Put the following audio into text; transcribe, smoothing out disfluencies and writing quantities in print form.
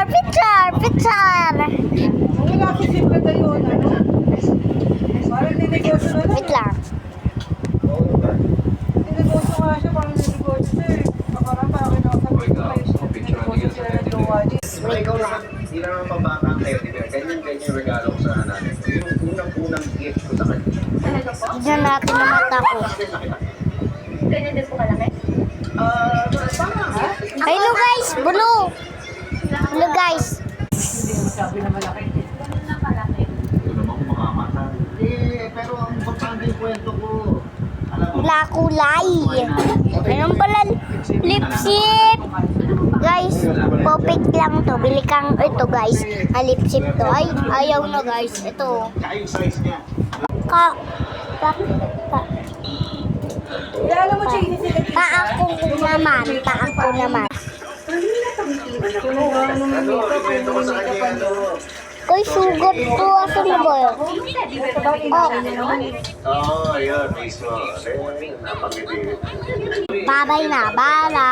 Picture! Wala ko simple kayo, ano? Parang ninegosyo na lang. Wait lang. Ninegosyo nga siya, parang ninegosyo siya eh. Nakarang parang nakasabit ko kayo siya. Ninegosyo sila ng jowa niya. Ikaw naman, hindi naman pabata kayo, di ba? Ganyan yung regalo ko sa nanay. Yung unang-unang gift ko sa kanya. Tignan natin ang mata ko. Ganyan din po kalaki? Hello guys! Blue! Hello guys! Hindi mo sabi na malaki. Ganun na kalaki. Ito naman kung makamata. Pero ang importante yung kwento ko. Alam mo, Wala kulay. Meron pala lipstick. Guys, popik lang to. Bili kang ito guys. Lipstick to. Ay, ayaw na guys. Ito. tsaka yung size niya. Ka. Kaya alam mo, Chinese sila. Paako naman. Paako naman. Kung ano may makeup, Kwento ko sa kanya yung ano. Koy, sugat to. Asan na ba yun? Oh, Oo, yun, mismo. Napangiti. babay na. Bala.